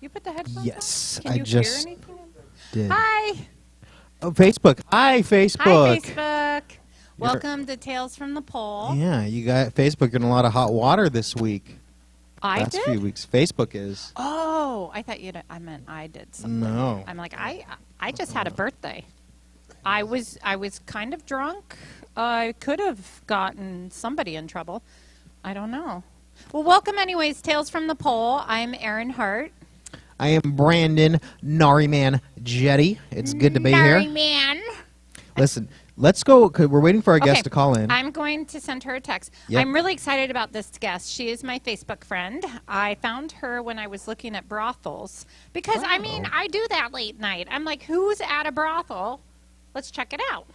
You put the headphones on? Yes, Can I you just hear anything? did. Hi. Oh, Facebook. Hi, Facebook. Hi, Facebook. Welcome to Tales from the Pole. Yeah, you got Facebook in a lot of hot water this week. I Last did? few weeks. Facebook is. Oh, I thought I meant I did something. No. I'm like, I just had a birthday. I was kind of drunk. I could have gotten somebody in trouble. I don't know. Well, welcome anyways, Tales from the Pole. I'm Erin Hart. I am Brandon Nariman Jetty. It's good to be here. Man. Listen, let's go. 'Cause we're waiting for our guest to call in. I'm going to send her a text. Yep. I'm really excited about this guest. She is my Facebook friend. I found her when I was looking at brothels because, I mean, Wow. I do that late night. I'm like, who's at a brothel? Let's check it out.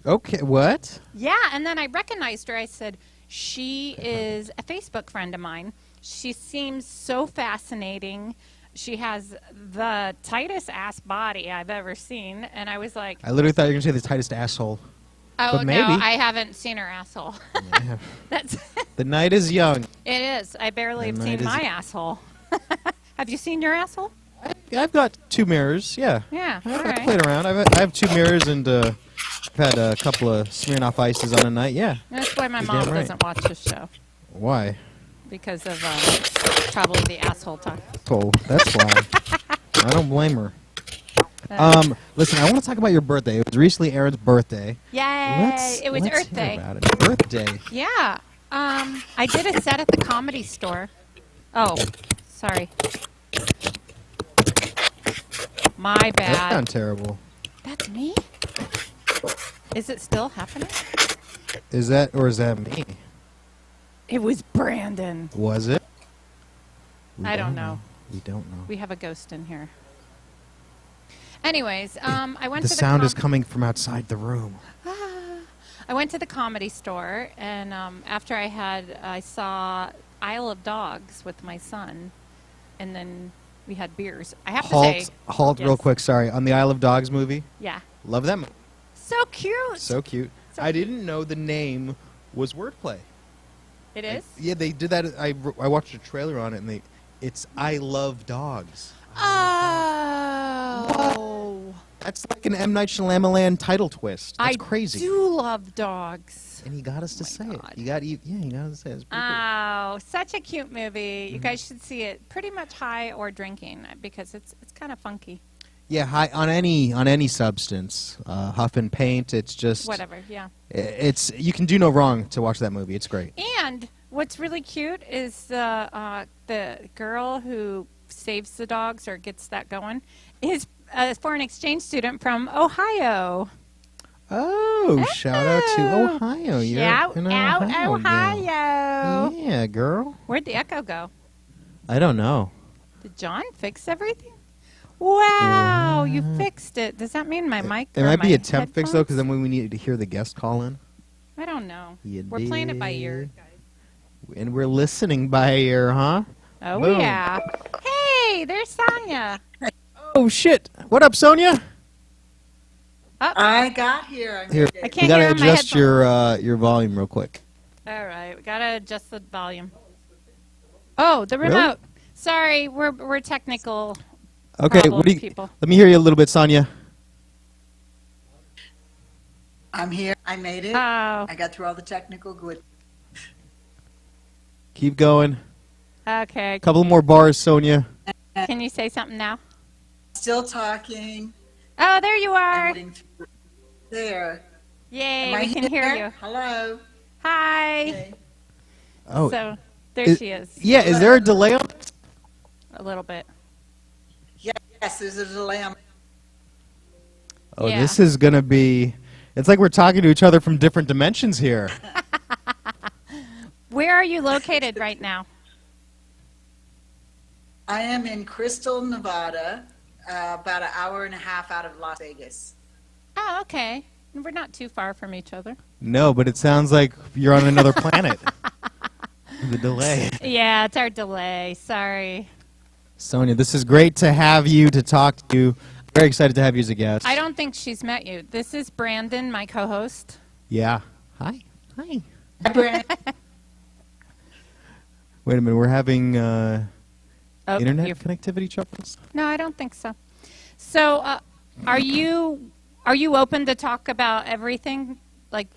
Okay, what? Yeah, and then I recognized her. I said, she is a Facebook friend of mine. She seems so fascinating. She has the tightest ass body I've ever seen. And I was like, I literally thought you were going to say the tightest asshole. oh, but maybe. no, I haven't seen her asshole. Yeah. That's The night is young. It is. I barely have The seen night is- my asshole. Have you seen your asshole? I've got 2 mirrors, yeah. Yeah, all I've right. played around. I have 2 mirrors and I've had a couple of Smirnoff Ices on a night, yeah. That's why my You're mom damn right. doesn't watch this show. Why? Because of probably the asshole talk. Oh, that's why. I don't blame her. Listen, I want to talk about your birthday. It was recently Erin's birthday. Yay! It was let's Earth hear Day. about it. Birthday. Yeah. I did a set at the Comedy Store. Oh, sorry. My That bad. sounds terrible. That's me? Is it still happening? Is that or is that me? It was Brandon. Was it? We I don't know. We don't know. We have a ghost in here. Anyways, I went The to the sound is coming from outside the room. I went to the Comedy Store, and after I saw Isle of Dogs with my son, and then we had beers. I have to say, Halt real yes. quick, sorry. On the Isle of Dogs movie? Yeah, Love that movie. so cute. So cute. So I cute. didn't know the name was wordplay. It is. Yeah, they did that. I watched a trailer on it, and it's I Love Dogs. Oh, That's like an M. Night Shyamalan title twist. That's I crazy. do love dogs. And he got us to Oh say my it. God. He got to say it. It's pretty cool. Oh, such a cute movie. Mm-hmm. You guys should see it pretty much high or drinking because it's kind of funky. Yeah, on any substance, huff and paint. It's just Whatever, yeah. It's you can do no wrong to watch that movie. It's great. And what's really cute is the girl who saves the dogs or gets that going is a foreign exchange student from Ohio. Oh, shout out to Oh. Ohio! You're Shout an out Ohio girl. Ohio. Yeah, girl. Where'd the echo go? I don't know. Did John fix everything? Wow, you What? fixed it. Does that mean my mic? It or might be my a temp fix though, because headphones? then we need to hear the guest call in. I don't know. You We're playing it by ear, did. guys. And we're listening by ear, huh? Oh Boom. yeah. Hey, there's Sonia. Oh shit! What up, Sonia? I got here. Here, I can't you gotta hear on my adjust your volume real quick. All right, we gotta adjust the volume. Oh, the Really? remote. Sorry, we're technical. Okay, problem what do you? people. Let me hear you a little bit, Sonia. I'm here. I made it. Oh, I got through all the technical good. Keep going. okay. Couple more bars, Sonia. Can you say something now? Still talking. Oh, there you I'm are. getting through. There. Yay, Am I we can hear here? you. Hello. Hi. Okay. Oh, So there Is- she is. yeah. Is there a delay on? A little bit. Yes, there's a delay on. Oh, Yeah. this is gonna be. It's like we're talking to each other from different dimensions here. Where are you located right now? I am in Crystal, Nevada, about an hour and a half out of Las Vegas. Oh, okay. We're not too far from each other. No, but it sounds like you're on another planet. The delay. Yeah, it's our delay. Sorry. Sonia, this is great to have you, to talk to you. Very excited to have you as a guest. I don't think she's met you. This is Brandon, my co-host. Yeah. Hi. Hi. Hi, Brandon. Wait a minute. We're having Oh, internet you're- connectivity troubles? No, I don't think so. So, are you open to talk about everything, like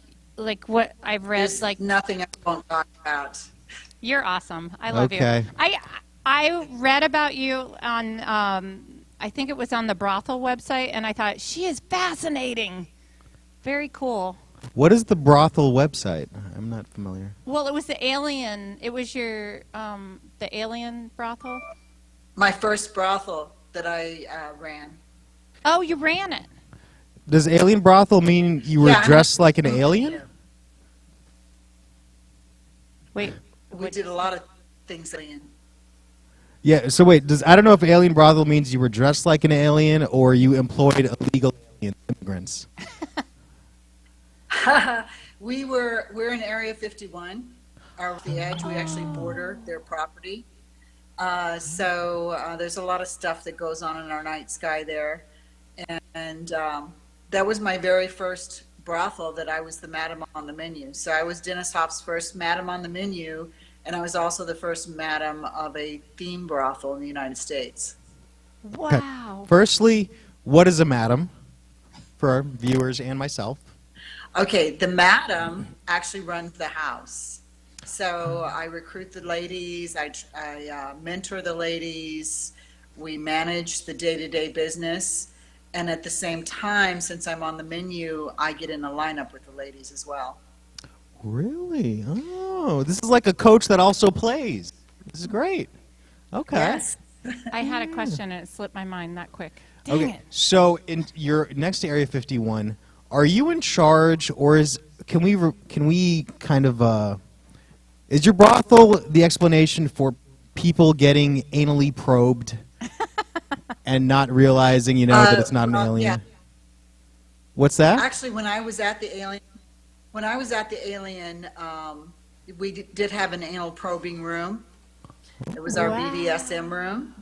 what I've read? There's Like, nothing I won't talk about. you're awesome. I love Okay. you. I read about you on I think it was on the brothel website, and I thought she is fascinating. Very cool. What is the brothel website? I'm not familiar. Well, it was the Alien. It was your the Alien brothel. My first brothel that I ran. Oh, you ran it. Does alien brothel mean you were Yeah, dressed like an alien? Wait. We did a lot of things alien. Yeah, so wait, I don't know if alien brothel means you were dressed like an alien or you employed illegal alien immigrants. We're in Area 51, or the edge. We actually border their property. So there's a lot of stuff that goes on in our night sky there. And that was my very first brothel that I was the madam on the menu. So I was Dennis Hoff's first madam on the menu, and I was also the first madam of a theme brothel in the United States. Wow. Firstly, what is a madam for our viewers and myself? Okay, the madam actually runs the house. So I recruit the ladies, I mentor the ladies, we manage the day-to-day business, and at the same time, since I'm on the menu, I get in a lineup with the ladies as well. Really? Oh, this is like a coach that also plays. This is great. Okay. Yes. I had a question and it slipped my mind that quick. Dang Okay. it. So you're next to Area 51. Are you in charge, or can we kind of is your brothel the explanation for people getting anally probed and not realizing, that it's not an alien? Yeah. What's that? Actually, when I was at the Alien, we did have an anal probing room. It was our Wow. BDSM room.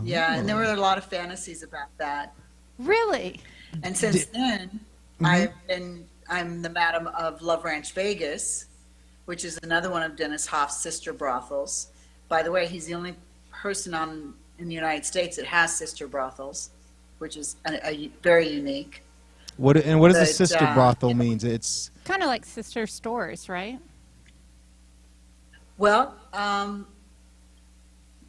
Yeah, and there were a lot of fantasies about that. Really? And since then, I'm the madam of Love Ranch Vegas, which is another one of Dennis Hoff's sister brothels. By the way, he's the only person in the United States that has sister brothels, which is very unique. What does a But, sister brothel means? It's Kind of like sister stores, right? Well,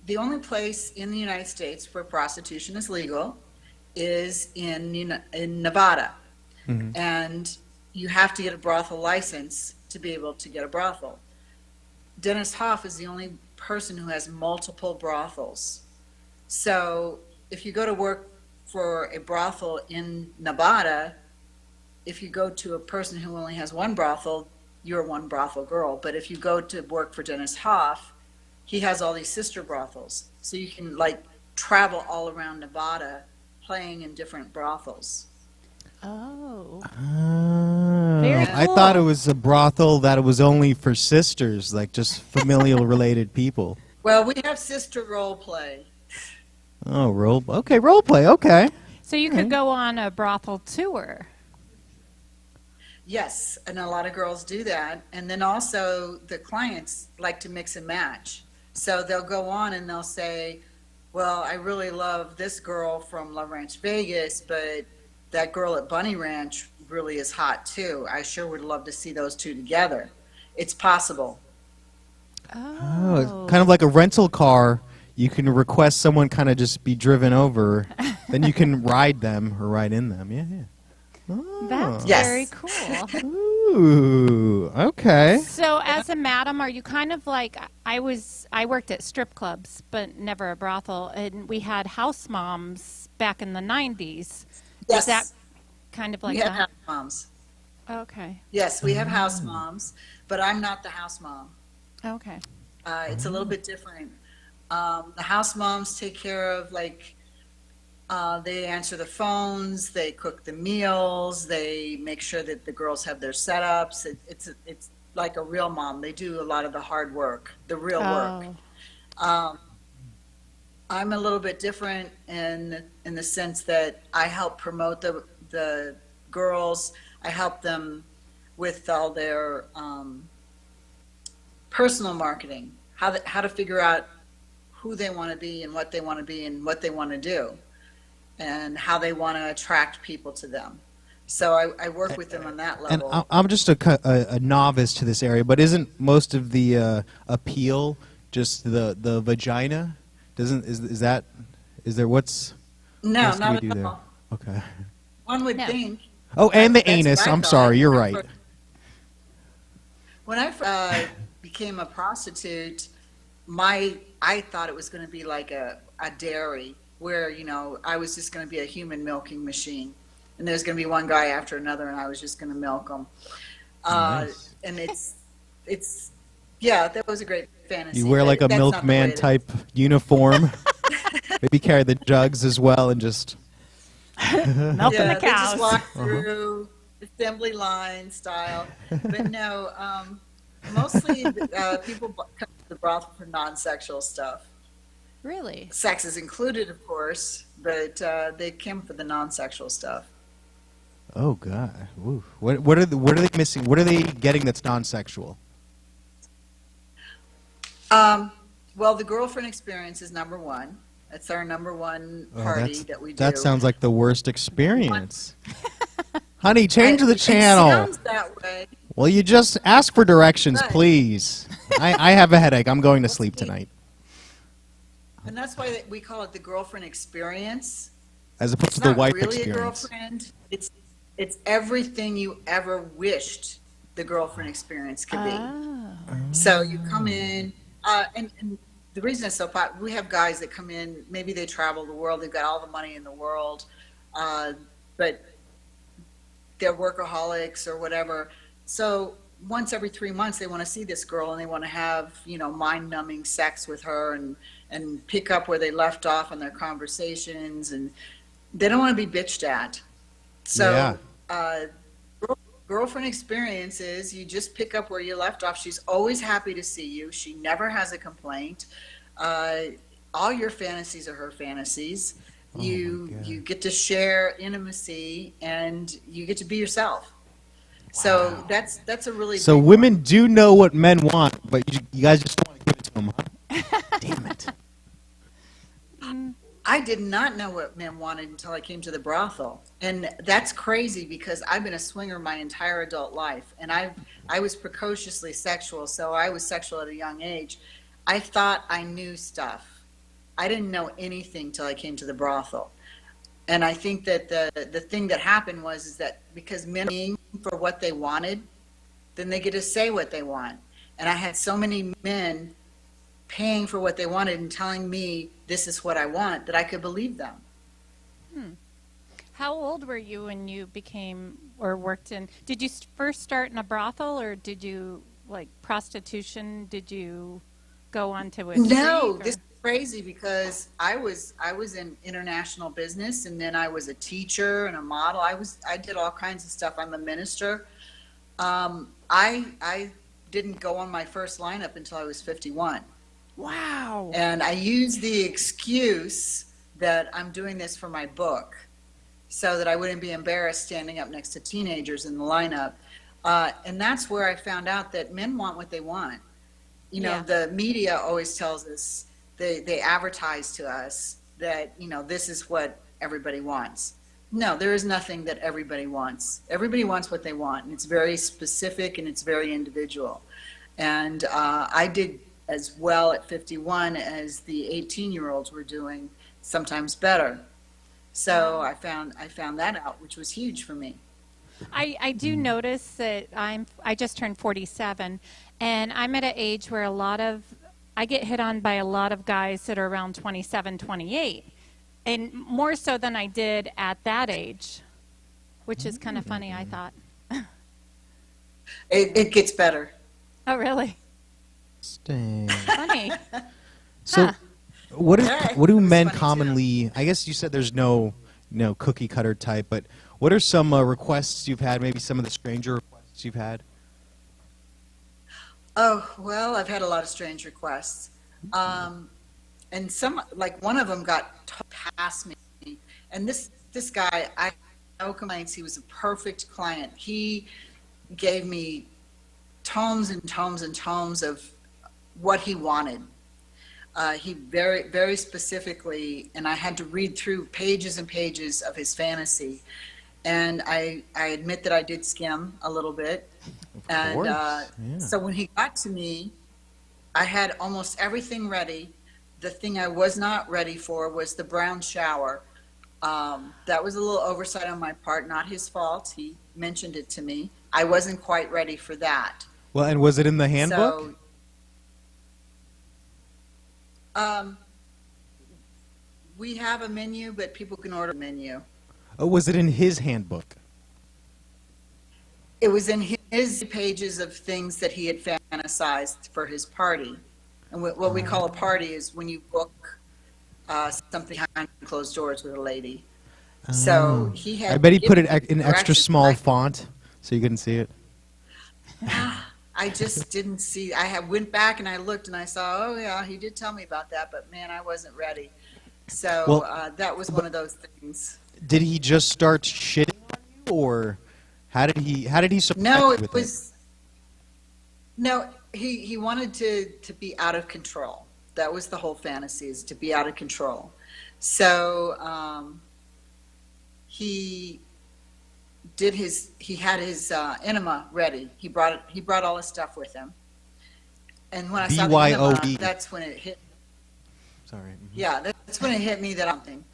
the only place in the United States where prostitution is legal is in Nevada. Mhm. And you have to get a brothel license to be able to get a brothel. Dennis Hoff is the only person who has multiple brothels. So if you go to work for a brothel in Nevada, if you go to a person who only has one brothel, you're one brothel girl. But if you go to work for Dennis Hoff, he has all these sister brothels. So you can travel all around Nevada playing in different brothels. Oh. Oh, I cool. thought it was a brothel that it was only for sisters, like just familial related people. Well, we have sister role play. Oh, role play. Okay. So you could go on a brothel tour. Yes, and a lot of girls do that. And then also the clients like to mix and match. So they'll go on and they'll say, well, I really love this girl from Love Ranch Vegas, but that girl at Bunny Ranch really is hot too. I sure would love to see those two together. It's possible. Oh, it's kind of like a rental car. You can request someone kind of just be driven over, then you can ride them or ride in them. Yeah, yeah. Oh. That's Yes. very cool. Ooh, okay. So as a madam, are you kind of like I worked at strip clubs, but never a brothel, and we had house moms back in the 90s. Yes. Is that kind of like We have that? house moms. Okay. Yes, we have house moms, but I'm not the house mom. Okay. It's a little bit different. The house moms take care of they answer the phones, they cook the meals, they make sure that the girls have their setups. It's like a real mom. They do a lot of the hard work, the real work. Oh. I'm a little bit different in the sense that I help promote the girls. I help them with all their personal marketing, how to figure out who they want to be and what they want to be and what they want to do and how they want to attract people to them. So I work with them on that And level. I'm just a novice to this area, but isn't most of the appeal just the vagina? Is there what's No, else can we not do at there? all. Okay. One would No. think. Oh, and the That's what anus. I I'm thought. sorry. You're right. When I became a prostitute, I thought it was going to be like a dairy where, you know, I was just going to be a human milking machine. And there's going to be one guy after another, and I was just going to milk them. Nice. And yeah, that was a great fantasy. You wear but like a that's not the way milkman it is. type uniform. Maybe carry the jugs as well and just. Milking Yeah, the they cows. just walk through assembly line style. But no, mostly people come to the brothel for non-sexual stuff. Really? Sex is included, of course, but they came for the non-sexual stuff. Oh God! Ooh. What are they missing? What are they getting that's non-sexual? Well, the girlfriend experience is number one. That's our number one party that we do. That sounds like the worst experience. Honey, change the It channel. sounds that way. Well, you just ask for directions, Right. please. I have a headache. I'm going to sleep tonight. And that's why we call it the girlfriend experience. As opposed It's to the not wife really experience. a girlfriend. It's everything you ever wished the girlfriend experience could be. Oh. So you come in, and the reason it's so popular, we have guys that come in, maybe they travel the world, they've got all the money in the world, but they're workaholics or whatever. So once every 3 months, they want to see this girl and they want to have, you know, mind-numbing sex with her and pick up where they left off on their conversations, and they don't want to be bitched at. So girlfriend experience is you just pick up where you left off. She's always happy to see you. She never has a complaint. All your fantasies are her fantasies. Oh You get to share intimacy and you get to be yourself. So that's a really So big women do know what men want, but you guys just don't want to give it to them, huh? Damn it. I did not know what men wanted until I came to the brothel. And that's crazy because I've been a swinger my entire adult life. And I was precociously sexual, so I was sexual at a young age. I thought I knew stuff. I didn't know anything till I came to the brothel. And I think that the thing that happened is that because men are paying for what they wanted, then they get to say what they want. And I had so many men paying for what they wanted and telling me this is what I want that I could believe them. How old were you when you became or worked in? Did you first start in a brothel, or did you like prostitution? Did you go on to a No, street, or- this is crazy because I was in international business, and then I was a teacher and a model. I did all kinds of stuff. I'm a minister. I didn't go on my first lineup until I was 51. Wow. And I used the excuse that I'm doing this for my book so that I wouldn't be embarrassed standing up next to teenagers in the lineup. And that's where I found out that men want what they want. You know, Yeah. the media always tells us, they advertise to us that, you know, this is what everybody wants. No, there is nothing that everybody wants. Everybody wants what they want, and it's very specific and it's very individual. And I did as well at 51 as the 18-year-olds were doing, sometimes better. So I found that out, which was huge for me. I do notice that I just turned 47, and I'm at an age where I get hit on by a lot of guys that are around 27, 28, and more so than I did at that age, which is kind of funny, I thought. It gets better. Oh, really? Stay. Funny. So, Huh. what do Yeah, what do it was men funny, too. commonly? I guess you said there's no cookie cutter type, but what are some requests you've had? Maybe some of the stranger requests you've had. Oh, well, I've had a lot of strange requests. And some, like one of them got past me. And this guy, I have no complaints. He was a perfect client. He gave me tomes and tomes and tomes of what he wanted. He very, very specifically, and I had to read through pages and pages of his fantasy. And I admit that I did skim a little bit. Of course, yeah. So when he got to me, I had almost everything ready. The thing I was not ready for was the brown shower. That was a little oversight on my part, not his fault. He mentioned it to me. I wasn't quite ready for that. Well, and was it in the handbook? So, we have a menu, but people can order a menu. Oh, was it in his handbook? It was in his pages of things that he had fantasized for his party. And what we call a party is when you book something behind closed doors with a lady. So he had. I bet he put it in extra directions. small font so you couldn't see it. I just didn't see. Went back and I looked and I saw. Oh yeah, he did tell me about that, but man, I wasn't ready. So Well, that was one of those things. Did he just start shitting on you, or how did he surprise No, you it with was. No, he wanted to be out of control. That was the whole fantasy, is to be out of control. So he had his enema ready. He brought all his stuff with him. And when I saw the enema, BYOE. that's when it hit. Sorry. Mhm. Yeah, that's when it hit me that something.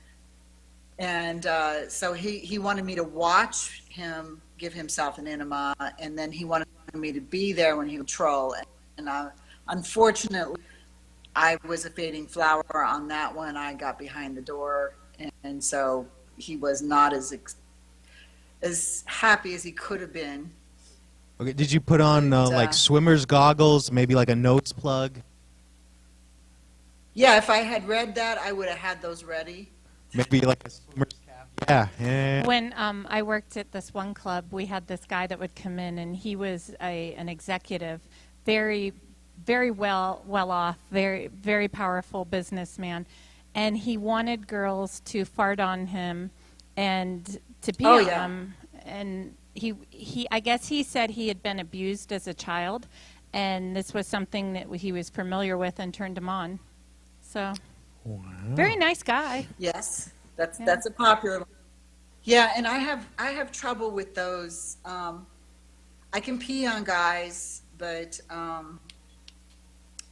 And so he wanted me to watch him give himself an enema, and then he wanted me to be there when he would troll. And unfortunately, I was a fading flower on that one. I got behind the door, and so he was not as happy as he could have been. Okay. Did you put on like swimmer's goggles, maybe like a notes plug? Yeah, if I had read that, I would have had those ready. Maybe like a swimmer's cap. Yeah. When I worked at this one club, we had this guy that would come in, and he was an executive, very, very well off, very, very powerful businessman, and he wanted girls to fart on him and to pee on him. And I guess he said he had been abused as a child, and this was something that he was familiar with and turned him on. So, very nice guy. Yes, that's a popular one. Yeah, and I have trouble with those. I can pee on guys, but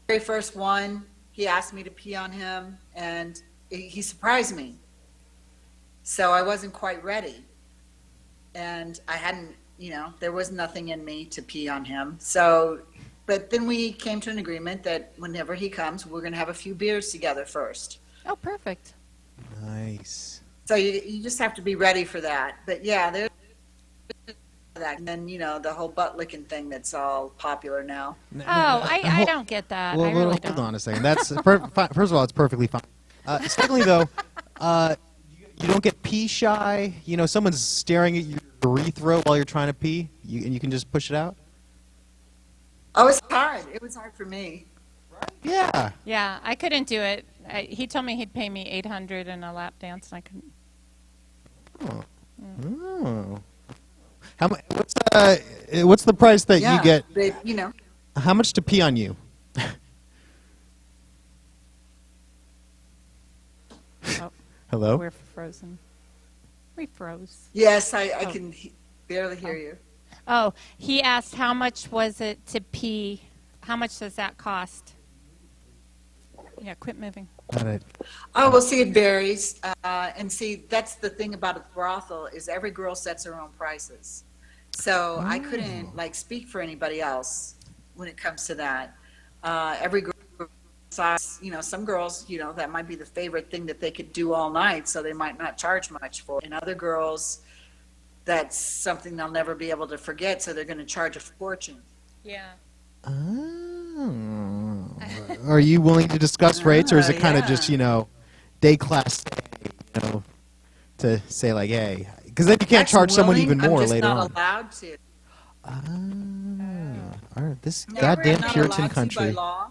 very first one, he asked me to pee on him, and he surprised me. So I wasn't quite ready, and I hadn't, there was nothing in me to pee on him. So, but then we came to an agreement that whenever he comes, we're going to have a few beers together first. Oh, perfect. Nice. So you just have to be ready for that. But yeah, there's that. And then, the whole butt licking thing that's all popular now. Oh, I don't get that. Well, I really hold don't. on a second. That's first of all, it's perfectly fine. Secondly, though, you don't get pee shy. Someone's staring at your urethra while you're trying to pee, and you can just push it out. Oh, it's hard. It was hard for me. Yeah. Yeah, I couldn't do it. He told me he'd pay me $800 in a lap dance, and I couldn't. Oh. How much? What's the price that Yeah, you get? but, How much to pee on you? Oh, Hello. we're frozen. We froze. yes, I can barely hear you. Oh, he asked how much was it to pee. How much does that cost? Yeah, quit moving. Got it. Oh, well, see, it varies. And see, that's the thing about a brothel is every girl sets her own prices. So I couldn't, speak for anybody else when it comes to that. Every girl, some girls, that might be the favorite thing that they could do all night, so they might not charge much for it. And other girls, that's something they'll never be able to forget, so they're going to charge a fortune. Yeah. Oh. Are you willing to discuss rates, or is it kind of just, day class, to say like, hey, because then you can't charge someone even more later on. I'm just not allowed to. All right, this No, goddamn not Puritan allowed to country. by law.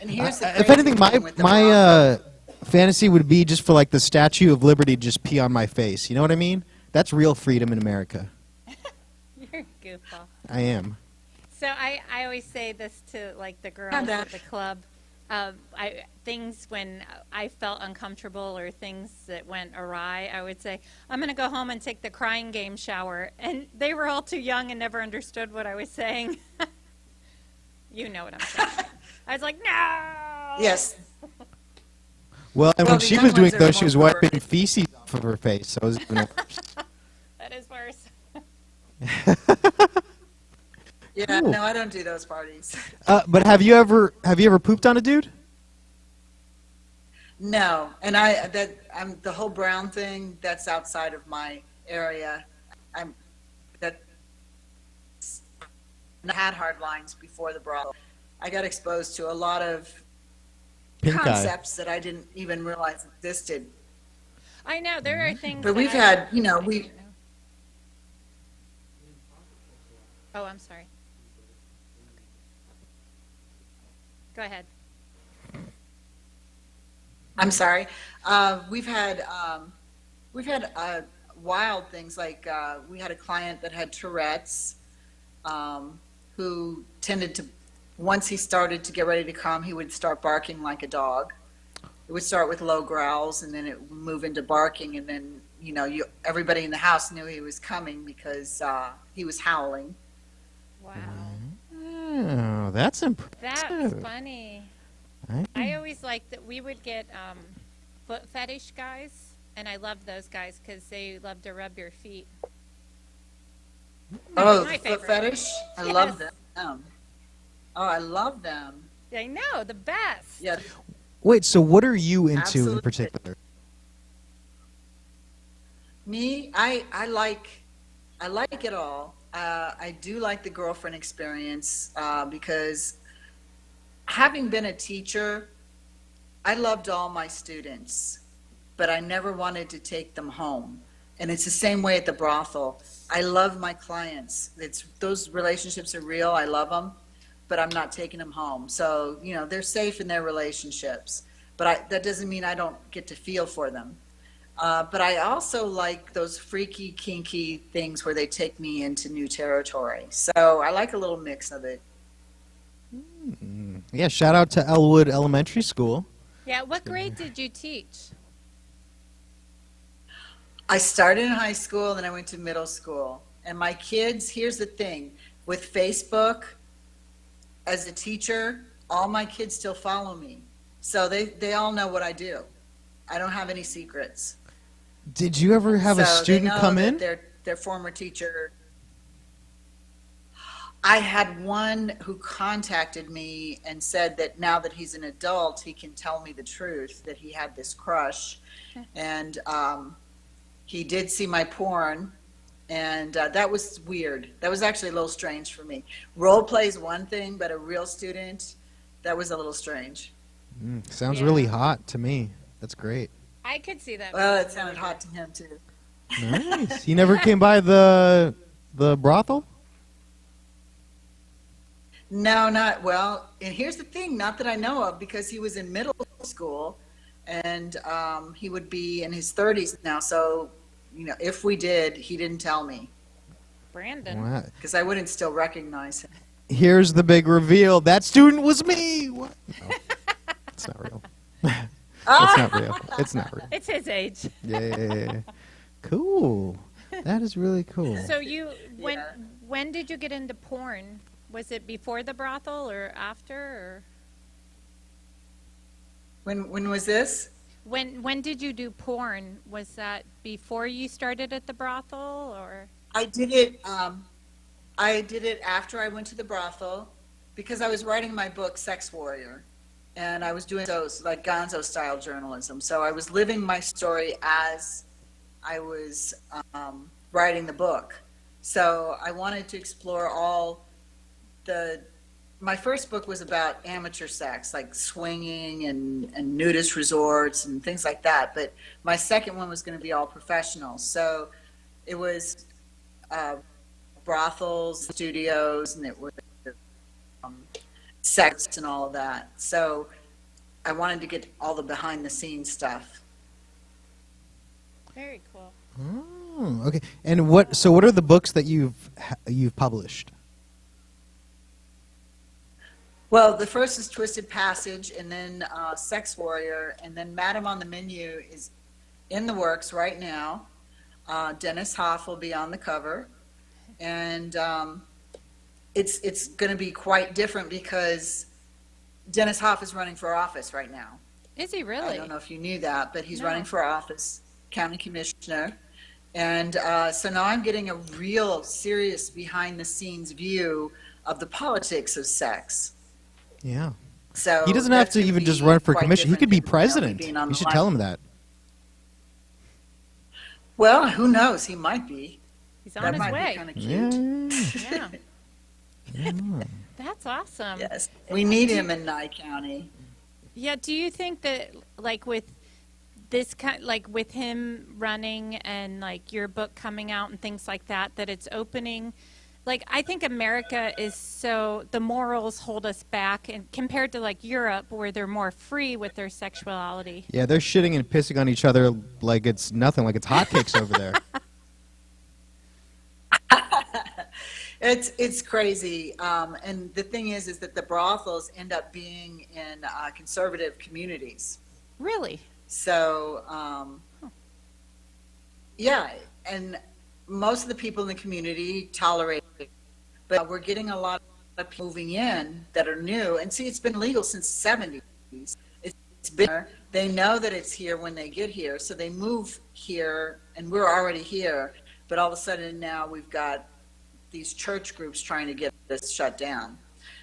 And here's the If crazy anything, thing with the my brothel. fantasy would be just for like the Statue of Liberty to just pee on my face. You know what I mean? That's real freedom in America. You're a goofball. I am. So I always say this to the girls Yeah, that- at the club. things when I felt uncomfortable or things that went awry, I would say, I'm going to go home and take the crying game shower. And they were all too young and never understood what I was saying. You know what I'm saying. I was like, no! Yes. Well, and when the she young was doing ones are those, she was more wiping feces off of her face. So it was even worse. That is worse. Yeah, Cool. no, I don't do those parties. But have you ever pooped on a dude? No, and I'm the whole brown thing. That's outside of my area. I had hard lines before the brothel. I got exposed to a lot of Pink eye. concepts that I didn't even realize existed. I know, there are things But that we've I- had, I didn't know. Oh, I'm sorry. Go ahead. I'm sorry. We've had wild things like we had a client that had Tourette's, who tended to, once he started to get ready to come, he would start barking like a dog. It would start with low growls, and then it would move into barking, and then everybody in the house knew he was coming because he was howling. Wow. Oh, that's impressive. That's funny. I- I always liked that we would get foot fetish guys, and I loved those guys because they love to rub your feet. Oh, my the foot favorite. fetish? I Yes. love them. Oh, I love them. I know, the best. Yeah. Wait, so what are you into in Absolutely. particular? Me, I like it all. I do like the girlfriend experience because having been a teacher, I loved all my students, but I never wanted to take them home. And it's the same way at the brothel. I love my clients. Those relationships are real. I love them, but I'm not taking them home. So, they're safe in their relationships, but that doesn't mean I don't get to feel for them. But I also like those freaky, kinky things where they take me into new territory. So I like a little mix of it. Yeah, shout out to Elwood Elementary School. Yeah, what grade did you teach? I started in high school, then I went to middle school. And my kids, here's the thing, with Facebook, as a teacher, all my kids still follow me. So they all know what I do. I don't have any secrets. Did you ever have a So they student know come that in? Their former teacher. I had one who contacted me and said that now that he's an adult, he can tell me the truth, that he had this crush. And he did see my porn, and that was weird. That was actually a little strange for me. Role play is one thing, but a real student, that was a little strange. Sounds Yeah. really hot to me. That's great. I could see that. Well, being it sounded really hot to him, too. Nice. He never came by the brothel? No, not well. And here's the thing, not that I know of, because he was in middle school, and he would be in his 30s now. So, if we did, he didn't tell me, Brandon. Wow. because I wouldn't still recognize him. Here's the big reveal. That student was me. What? No, it's not real. It's not real. It's not real. It's his age. Yeah. Cool. That is really cool. So when Yeah. when did you get into porn? Was it before the brothel or after? Or When was this? when did you do porn? Was that before you started at the brothel, or? I did it. I did it after I went to the brothel, because I was writing my book, Sex Warrior, and I was doing those like Gonzo style journalism. So I was living my story as I was writing the book. So I wanted to explore my first book was about amateur sex, like swinging and nudist resorts and things like that. But my second one was going to be all professional. So it was brothels, studios, and it was sex and all of that. So I wanted to get all the behind the scenes stuff. Very cool. Oh, okay. And what are the books that you've published? Well, the first is Twisted Passage, and then Sex Warrior, and then Madam on the Menu is in the works right now. Dennis Hoff will be on the cover, and it's going to be quite different because Dennis Hoff is running for office right now. Is he really? I don't know if you knew that, but he's No. running for office, county commissioner. And so now I'm getting a real serious behind-the-scenes view of the politics of sex. Yeah. So He doesn't have that's to gonna even be just run for quite commission. He could be different than, president. being on You the should line. tell him that. Well, who knows? He might be. He's on That his might way. be kind of cute. Yeah. Yeah. That's awesome. Yes, we need him in Nye County. Yeah, do you think that like with this kind like with him running and like your book coming out and things like that that it's opening like I think America is so the morals hold us back and compared to like Europe where they're more free with their sexuality. Yeah, they're shitting and pissing on each other like it's nothing, like it's hotcakes over there. It's crazy, and the thing is that the brothels end up being in conservative communities. Really? So, yeah, and most of the people in the community tolerate it, but we're getting a lot of people moving in that are new. And see, it's been legal since the 70s. It's been, they know that it's here when they get here, so they move here, and we're already here. But all of a sudden now we've got these church groups trying to get this shut down.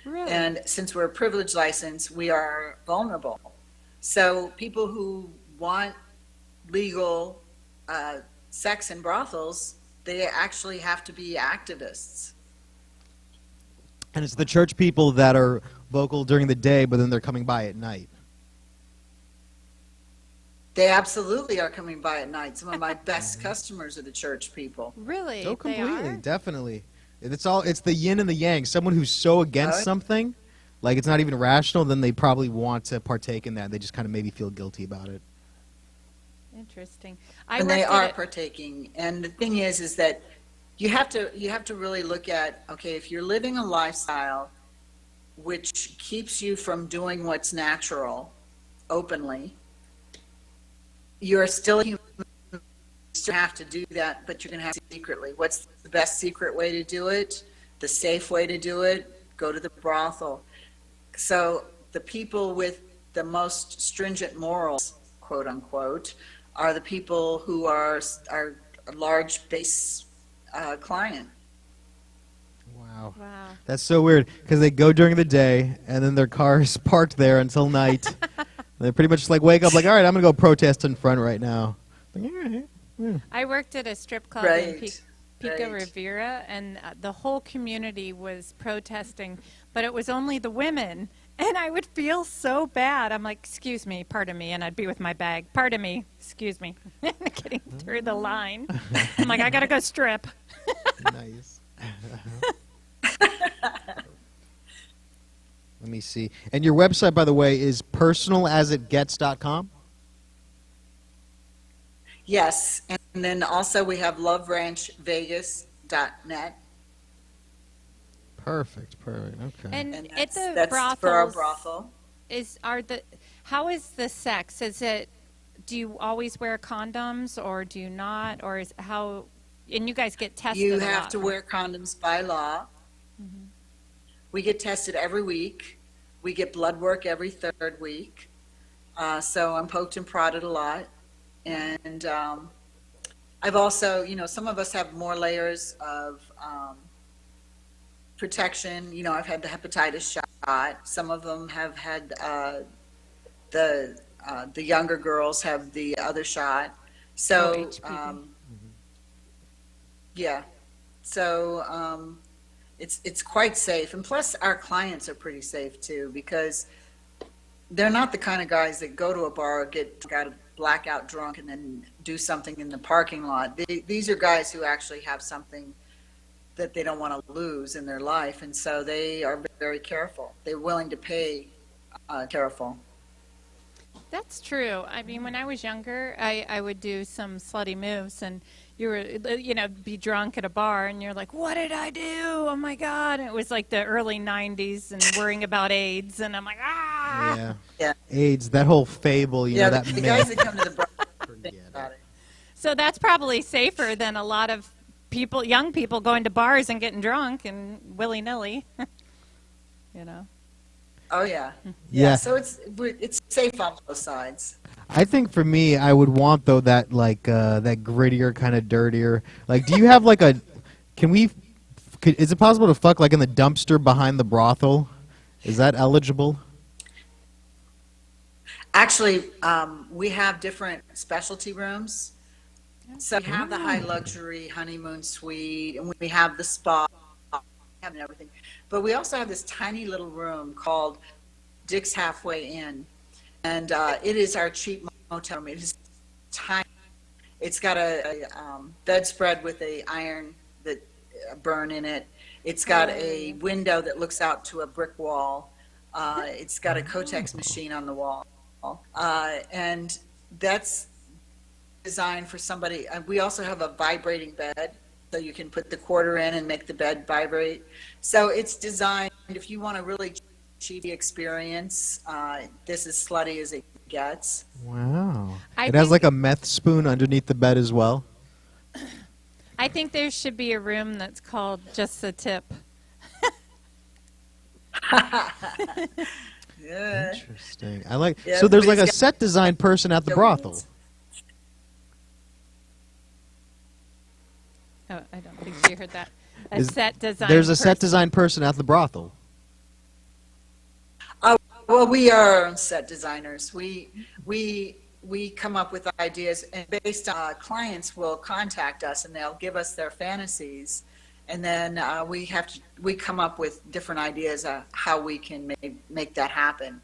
Really? And since we're a privilege license, we are vulnerable. So people who want legal sex in brothels, they actually have to be activists. And it's the church people that are vocal during the day, but then they're coming by at night. They absolutely are coming by at night. Some of my best customers are the church people. Really? Oh, They completely, are? definitely. It's the yin and the yang. Someone who's so against Right. something, like it's not even rational, then they probably want to partake in that. They just kind of maybe feel guilty about it. Interesting. And they worked are at a- partaking. And the thing is that you have to really look at, okay, if you're living a lifestyle which keeps you from doing what's natural openly, you're still human. You still have to do that, but you're going to have to secretly. What's the best secret way to do it? The safe way to do it? Go to the brothel. So the people with the most stringent morals, quote unquote, are the people who are a large base client. Wow. Wow. That's so weird because they go during the day and then their car is parked there until night. They pretty much just like wake up like, all right, I'm going to go protest in front right now. Like, all right. Yeah. I worked at a strip club in Right. Pico Right. Rivera, and the whole community was protesting, but it was only the women. And I would feel so bad. I'm like, excuse me, pardon me. And I'd be with my bag. Pardon me, excuse me. Getting through the line. I'm like, I got to go strip. Nice. Let me see. And your website, by the way, is personalasitgets.com? Yes, and then also we have loveranchvegas.net. Perfect. Okay. And And at the that's brothels, for our brothel. how is the sex? Is it, do you always wear condoms or do you not? Or is how, and you guys get tested You a have lot, to right? wear condoms by law. We get tested every week. We get blood work every third week. So I'm poked and prodded a lot. And I've also, some of us have more layers of protection. I've had the hepatitis shot. Some of them have had the younger girls have the other shot. So, HPV. yeah. So it's quite safe. And plus, our clients are pretty safe too, because they're not the kind of guys that go to a bar, got a blackout drunk, and then do something in the parking lot. These are guys who actually have something that they don't want to lose in their life, and so they are very careful. They're willing to pay careful. That's true. I mean, when I was younger, I would do some slutty moves, and you were, be drunk at a bar, and you're like, "What did I do? Oh my God!" And it was like the early '90s, and worrying about AIDS, and I'm like, "Ah!" Yeah. Yeah. AIDS, that whole fable, you know, that the myth. guys that come to the bar think Forget about it. it. So that's probably safer than a lot of people, young people, going to bars and getting drunk and willy nilly. you know. Oh yeah. Yeah. So it's safe on both sides. I think for me, I would want though that like that grittier kind of dirtier. Like, do you have like a? Is it possible to fuck like in the dumpster behind the brothel? Is that eligible? Actually, we have different specialty rooms. So we have the high luxury honeymoon suite, and we have the spa, and everything. But we also have this tiny little room called Dick's Halfway Inn, and it is our cheap motel room. It is tiny. It's got a bedspread with a iron that burn in it. It's got a window that looks out to a brick wall. It's got a Kotex machine on the wall, and that's designed for somebody. We also have a vibrating bed, so you can put the quarter in and make the bed vibrate. So it's designed, if you want a really cheap experience, this is slutty as it gets. Wow. I It has think- like a meth spoon underneath the bed as well. I think there should be a room that's called Just the Tip. Yeah. Interesting. I like. Yeah, So there's like a everybody's set design person at the brothel. Oh, I don't think she heard that. A Is- set design. There's a set person. design person at the brothel. Well, we are our own set designers. We come up with ideas, and based on clients will contact us, and they'll give us their fantasies, and then we come up with different ideas of how we can make that happen.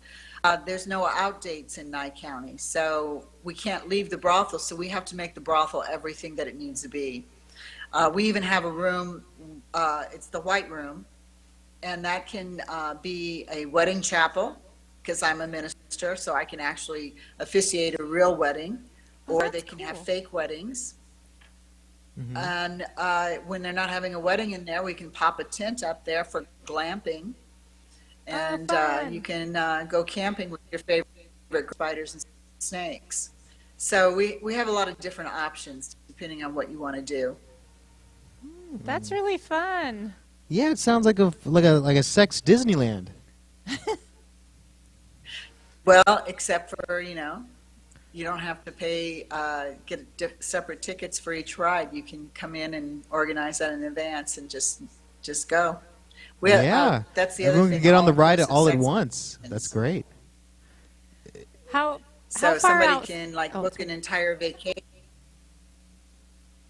There's no out dates in Nye County, so we can't leave the brothel. So we have to make the brothel everything that it needs to be. We even have a room. It's the White Room, and that can be a wedding chapel, because I'm a minister, so I can actually officiate a real wedding, or that's they can have cool. fake weddings. Mhm. And when they're not having a wedding in there, we can pop a tent up there for glamping, and fun. you can go camping with your favorite spiders and snakes. So we have a lot of different options depending on what you want to do. That's really fun. Yeah, it sounds like a sex Disneyland. Well, except for, you don't have to pay, get separate tickets for each ride. You can come in and organize that in advance and just go. Yeah, that's the everyone other can thing. get on the all ride inclusive all at sex- once. That's great. How So how far somebody out? can Oh, book an entire vacation.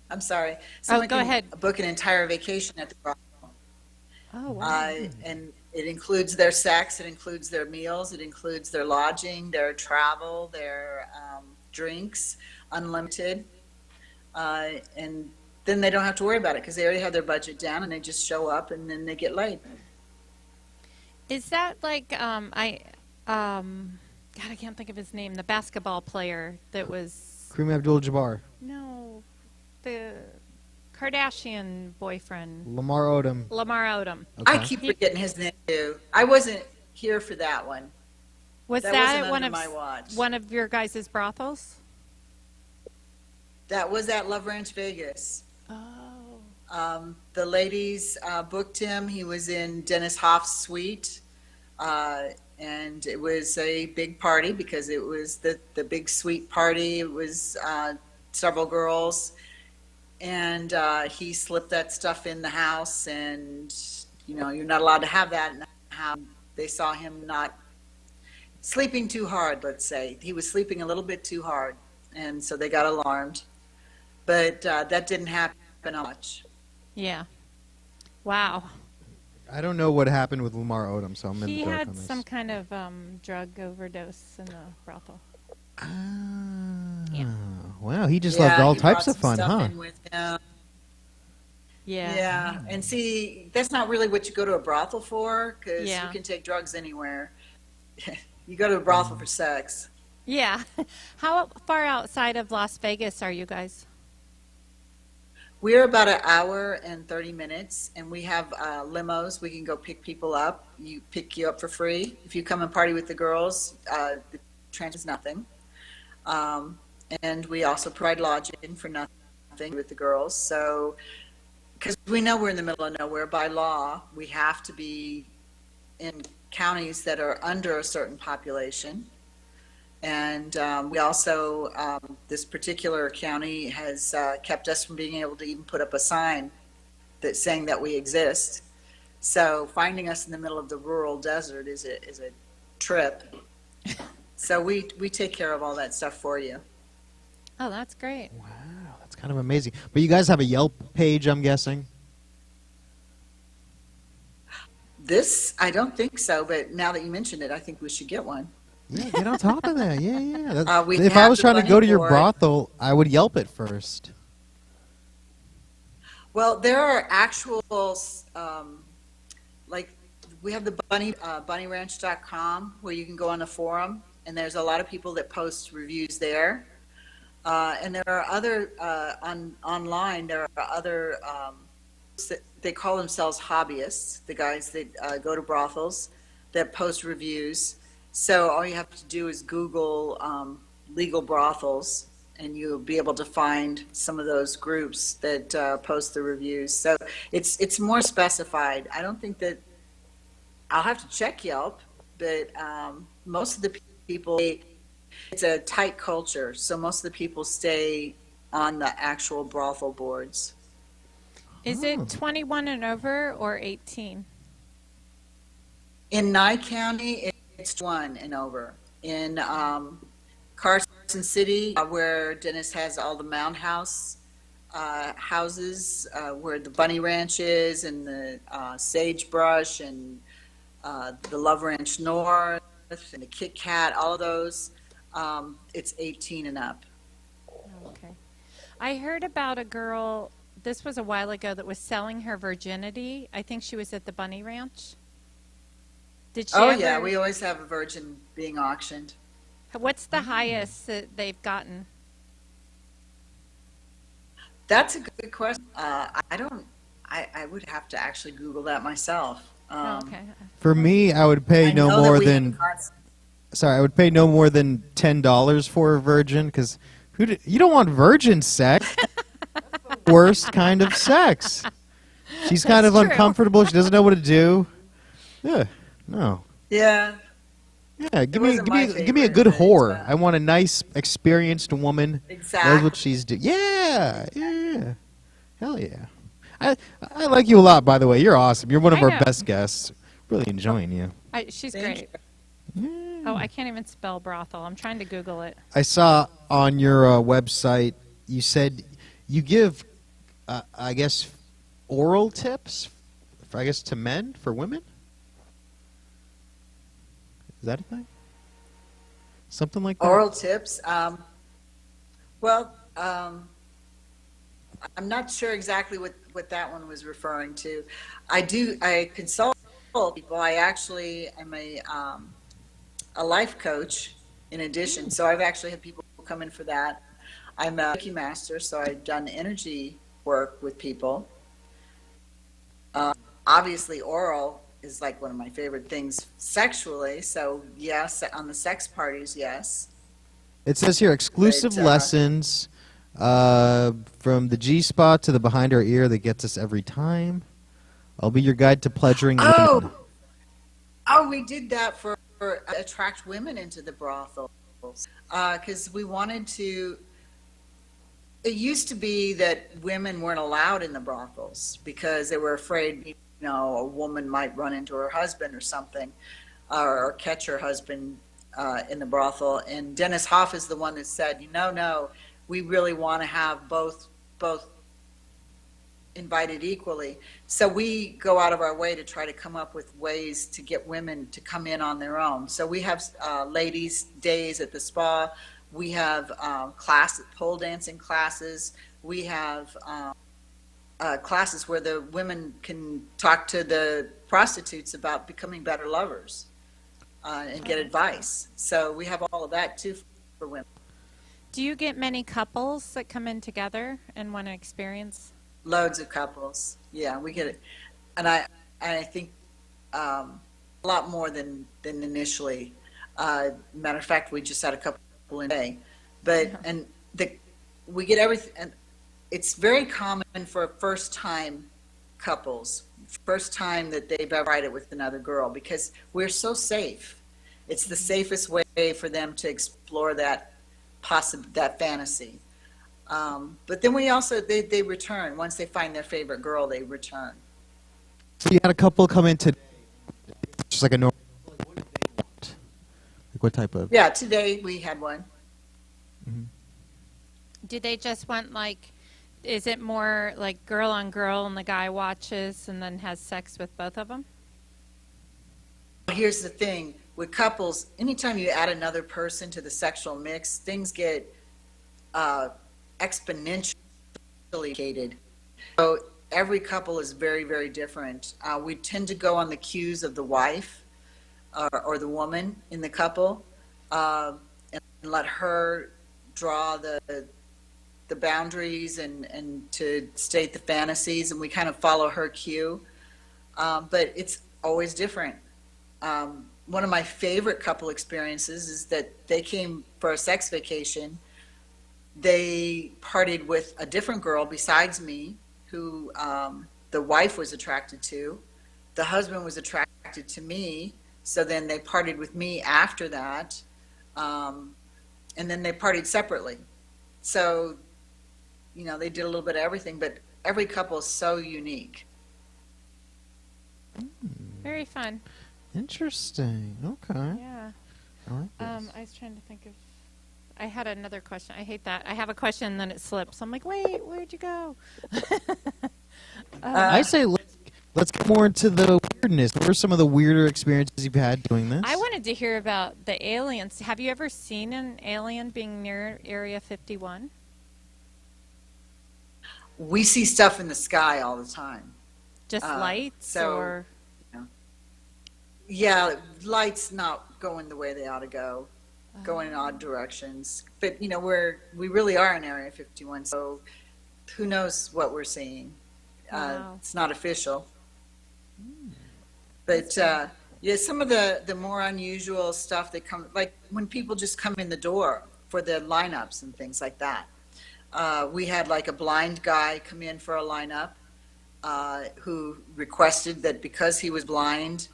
I'm sorry. Oh, Someone go can ahead. book an entire vacation at the brothel. Oh, wow. And it includes their sex, it includes their meals, it includes their lodging, their travel, their drinks, unlimited. And then they don't have to worry about it because they already have their budget down, and they just show up and then they get laid. Is that like God, I can't think of his name. The basketball player that was Kareem Abdul-Jabbar, the Kardashian boyfriend, Lamar Odom. Lamar Odom. Okay. I keep forgetting his name too. I wasn't here for that one. Was That that, wasn't at one under of my watch. one of your guys' brothels? That was at Love Ranch Vegas. Oh. The ladies booked him. He was in Dennis Hoff's suite. And it was a big party because it was the big suite party. It was several girls. And he slipped that stuff in the house. And, you're not allowed to have that in the house. They saw him not sleeping too hard, let's say. He was sleeping a little bit too hard. And so they got alarmed. But that didn't happen much. Yeah. Wow. I don't know what happened with Lamar Odom, so I'm in He the dark had on this. some kind of drug overdose in the brothel. Ah, Yeah. Wow, he just Yeah, loved all he types brought of some fun, stuff huh? in with him. Yeah. Yeah, and see, that's not really what you go to a brothel for, because Yeah. you can take drugs anywhere. You go to a brothel for sex. Yeah. How far outside of Las Vegas are you guys? We're about an hour and 30 minutes, and we have limos. We can go pick people up. You pick you up for free. If you come and party with the girls, the transit is nothing. Um, and we also provide lodging for nothing with the girls. So, because we know we're in the middle of nowhere by law, we have to be in counties that are under a certain population. And we also, this particular county has kept us from being able to even put up a sign that's saying that we exist. So finding us in the middle of the rural desert is a trip. So we take care of all that stuff for you. Oh, that's great. Wow, that's kind of amazing. But you guys have a Yelp page, I'm guessing? This, I don't think so, but now that you mentioned it, I think we should get one. Yeah, get on top of that. Yeah, yeah. We If I have was the trying to bunny go to your board. brothel, I would Yelp it first. Well, there are actual, like, we have the bunnyranch.com where you can go on the forum, and there's a lot of people that post reviews there. And there are other, online, there are other, they call themselves hobbyists, the guys that go to brothels that post reviews. So all you have to do is Google legal brothels, and you'll be able to find some of those groups that post the reviews. So it's more specified. I don't think that I'll have to check Yelp, but most of the people, it's a tight culture, so most of the people stay on the actual brothel boards. Is it 21 and over or 18? In Nye County, it's 1 and over. In Carson City, where Dennis has all the Mound House houses, where the Bunny Ranch is, and the Sagebrush, and the Love Ranch North, and the Kit Kat, all of those, it's 18 and up. Okay. I heard about a girl, this was a while ago, that was selling her virginity. I think she was at the Bunny Ranch. Did she Oh, ever, yeah, we always have a virgin being auctioned. what's the highest that they've gotten? That's a good question. I would have to actually Google that myself. Oh, okay. For me, I would pay I know no that more we have than cons- sorry, I would pay no more than $10 for a virgin because you don't want virgin sex. Worst kind of sex. She's kind That's of true. uncomfortable. She doesn't know what to do. Yeah, no. Yeah. Yeah, give me wasn't my give me a favorite, good but, whore. I want a nice, experienced woman. Exactly. Knows what she's doing. Yeah, yeah. Hell yeah. I like you a lot, by the way. You're awesome. You're one of I our know. best guests. Really enjoying you. She's Thank great. you. Oh, I can't even spell brothel. I'm trying to Google it. I saw on your website you said you give, I guess, oral tips, I guess, to men for women. Is that a thing? Something like that? Oral tips. Well, I'm not sure exactly what that one was referring to. I consult people. I actually am a life coach in addition. So I've actually had people come in for that. I'm a Reiki master, so I've done energy work with people. Obviously, oral is like one of my favorite things sexually. So yes, on the sex parties, yes. It says here exclusive But, lessons from the G spot to the behind our ear that gets us every time. I'll be your guide to pleasuring women. Oh, we did that for attract women into the brothels because we wanted to. It used to be that women weren't allowed in the brothels because they were afraid, a woman might run into her husband or something, or catch her husband in the brothel. And Dennis Hoff is the one that said, no, we really want to have both invited equally. So we go out of our way to try to come up with ways to get women to come in on their own. So we have ladies' days at the spa. We have pole dancing classes. We have classes where the women can talk to the prostitutes about becoming better lovers and get advice. So we have all of that too for women. Do you get many couples that come in together and want to experience? Loads of couples. Yeah, we get it. And I think a lot more than initially. Matter of fact, we just had a couple in May. But, Yeah. and we get everything. And it's very common for first-time couples, first time that they've ever tried it with another girl, because we're so safe. It's the safest way for them to explore that that fantasy. But then we also, they return. Once they find their favorite girl, they return. So you had a couple come in today, just like a normal. Like, what did they want? Like what type of? Yeah, today we had one. Do they just want like, is it more like girl on girl and the guy watches and then has sex with both of them? Here's the thing with couples, anytime you add another person to the sexual mix, things get exponentially complicated. So every couple is very, very different. We tend to go on the cues of the wife or the woman in the couple and let her draw the boundaries and to state the fantasies, and we kind of follow her cue. But it's always different. One of my favorite couple experiences is that they came for a sex vacation. They partied with a different girl besides me, who the wife was attracted to. The husband was attracted to me, so then they partied with me after that, and then they partied separately. So, you know, they did a little bit of everything, but every couple is so unique. Very fun. Interesting. Okay. Yeah. I like this. I was trying to think of. I had another question. I hate that. I have a question and then it slips. I'm like, wait, where'd you go? I say let's get more into the weirdness. What are some of the weirder experiences you've had doing this? I wanted to hear about the aliens. Have you ever seen an alien being near Area 51? We see stuff in the sky all the time. Just lights so- or? Yeah, lights not going the way they ought to go, going in odd directions. But, you know, we really are in Area 51, so who knows what we're seeing. Wow. It's not official. But, yeah, some of the more unusual stuff that come, like when people just come in the door for the lineups and things like that. We had like a blind guy come in for a lineup who requested that because he was blind,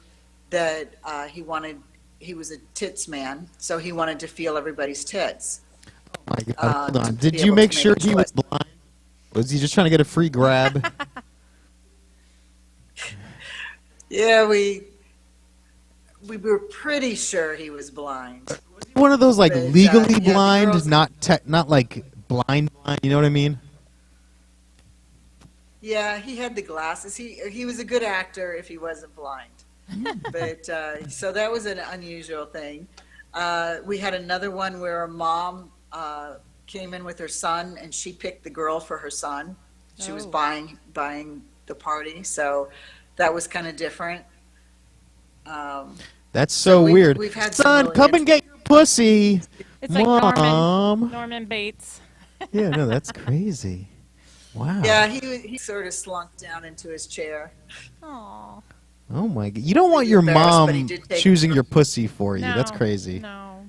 that he was a tits man, so he wanted to feel everybody's tits. Oh my God, hold on. to Did be you able make to make sure a he was choice. blind? Was he just trying to get a free grab? Yeah, we were pretty sure he was blind. One of those like But, legally yeah, the blind, girls- not like blind. You know what I mean? Yeah, he had the glasses. He was a good actor if he wasn't blind. But so that was an unusual thing. We had another one where a mom came in with her son, and she picked the girl for her son. She was Oh. buying the party, so that was kind of different. That's so weird. we've had some Son, really come and get your pussy. It's like Mom. Norman Bates. Yeah, no, that's crazy. Wow. Yeah, he sort of slunk down into his chair. Aw. Oh my God. You don't want Really your embarrassed, but he mom did take- choosing your pussy for you. No, That's crazy. No.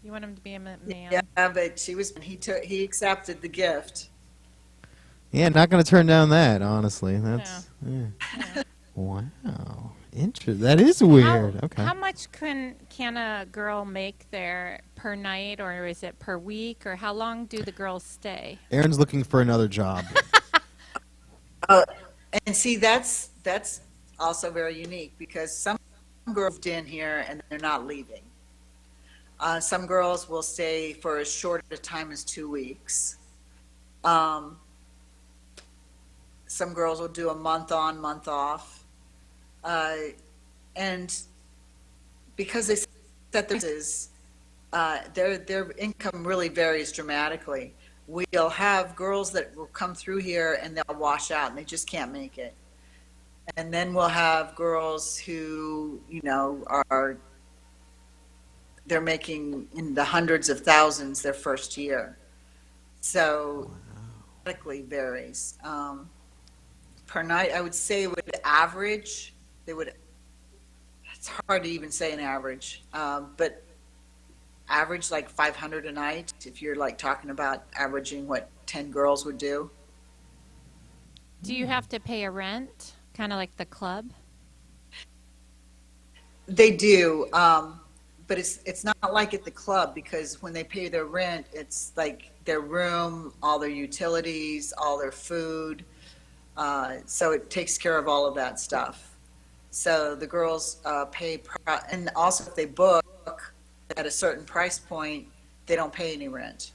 You want him to be a man. Yeah, but he accepted the gift. Yeah, not going to turn down that, honestly. That's yeah. Yeah. Wow. Interesting. That is weird. Okay. How much can a girl make there per night, or is it per week, or how long do the girls stay? Aaron's looking for another job. And see, that's also very unique because some girls moved in here and they're not leaving. Some girls will stay for as short a time as 2 weeks. Some girls will do a month on, month off. And because they set their income really varies dramatically. We'll have girls that will come through here and they'll wash out and they just can't make it. And then we'll have girls who, you know, are they're making in the hundreds of thousands their first year. So radically varies. Per night, I would say it would average, it's hard to even say an average, but average like 500 a night if you're like talking about averaging what 10 girls would do. Do you have to pay a rent, kind of like the club? They do, but it's not like at the club, because when they pay their rent, it's like their room, all their utilities, all their food. So it takes care of all of that stuff. So the girls pay, and also if they book at a certain price point, they don't pay any rent.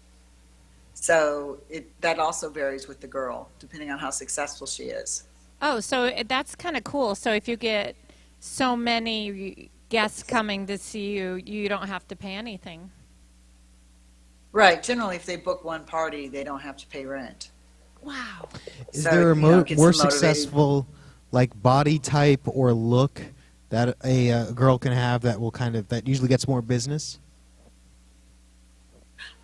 So that also varies with the girl, depending on how successful she is. Oh, so that's kind of cool. So if you get so many guests coming to see you, you don't have to pay anything. Right. Generally, if they book one party, they don't have to pay rent. Wow. Is So, there a you know, it gets more them motivated. successful, like body type or look that a girl can have that will that usually gets more business?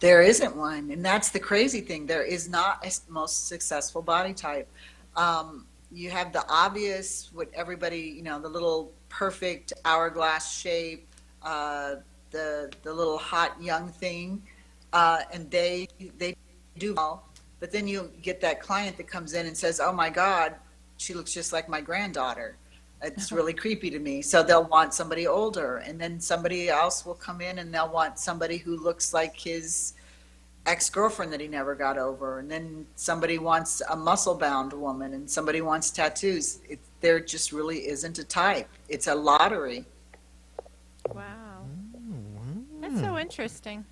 There isn't one, and that's the crazy thing. There is not a most successful body type. You have the obvious, what everybody, you know, the little perfect hourglass shape, the little hot young thing, and they do well. But then you get that client that comes in and says, "Oh my God, she looks just like my granddaughter. It's really creepy to me." So they'll want somebody older, and then somebody else will come in and they'll want somebody who looks like his ex-girlfriend that he never got over, and then somebody wants a muscle-bound woman, and somebody wants tattoos. There just really isn't a type. It's a lottery. Wow. That's so interesting.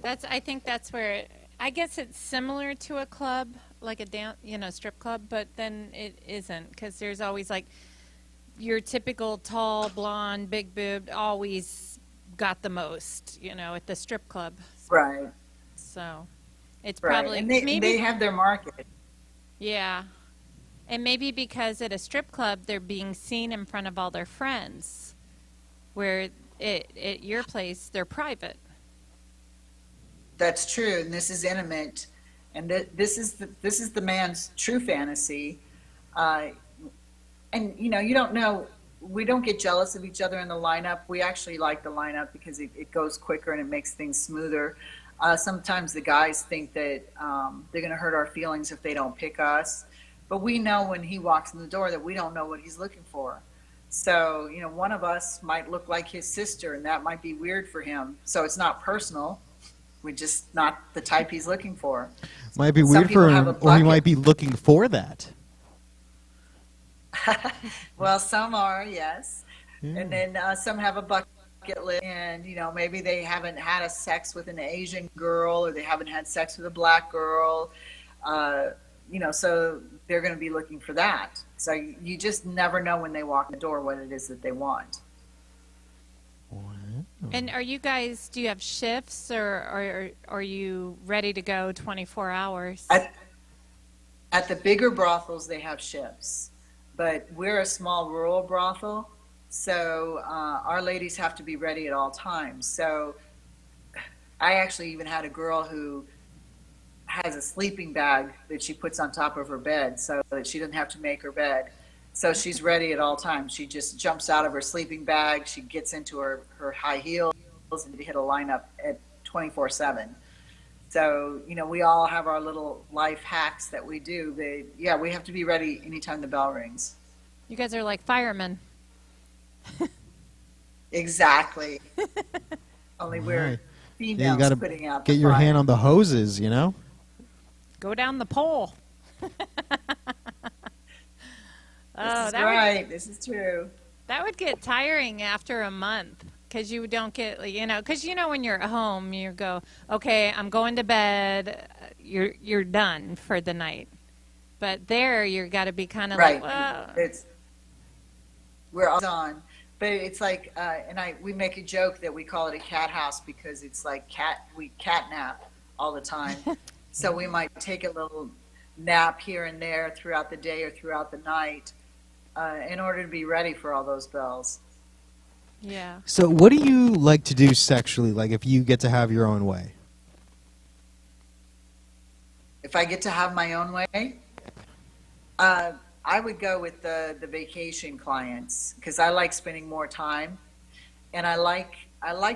I think that's where, I guess it's similar to a club, like a strip club, but then it isn't, because there's always like your typical tall, blonde, big boobed, always got the most, at the strip club. Right. So it's Right. probably, And maybe, they have their market. yeah. And maybe because at a strip club, they're being seen in front of all their friends, where at your place, they're private. That's true, and this is intimate, and this is the man's true fantasy. And you don't know. We don't get jealous of each other in the lineup. We actually like the lineup because it goes quicker and it makes things smoother. Sometimes the guys think that they're going to hurt our feelings if they don't pick us, but we know when he walks in the door that we don't know what he's looking for. So one of us might look like his sister, and that might be weird for him. So it's not personal. We're just not the type he's looking for. Might be Some weird people for have him, a or he bucket. might be looking for that. Well, some are, yes. And then some have a bucket list, and maybe they haven't had a sex with an Asian girl, or they haven't had sex with a black girl. So they're going to be looking for that. So you just never know when they walk in the door what it is that they want. And do you have shifts, or are you ready to go 24 hours? At the bigger brothels, they have shifts, but we're a small rural brothel, so our ladies have to be ready at all times. So I actually even had a girl who has a sleeping bag that she puts on top of her bed so that she doesn't have to make her bed. So she's ready at all times. She just jumps out of her sleeping bag. She gets into her high heels and hit a lineup at 24/7. So, we all have our little life hacks that we do. We have to be ready anytime the bell rings. You guys are like firemen. Exactly. Only we're Right. females Yeah, you got putting out to the get your fire. hand on the hoses, Go down the pole. This is right. This is true. That would get tiring after a month, because you don't get, because when you're at home, you go, okay, I'm going to bed. You're done for the night. But there, you got to be kind of Right. like, well, We're all on. But it's like, we make a joke that we call it a cat house because it's like we cat nap all the time. So we might take a little nap here and there throughout the day or throughout the night in order to be ready for all those bells. Yeah. So what do you like to do sexually, like if you get to have your own way? If I get to have my own way, I would go with the vacation clients because I like spending more time, and I like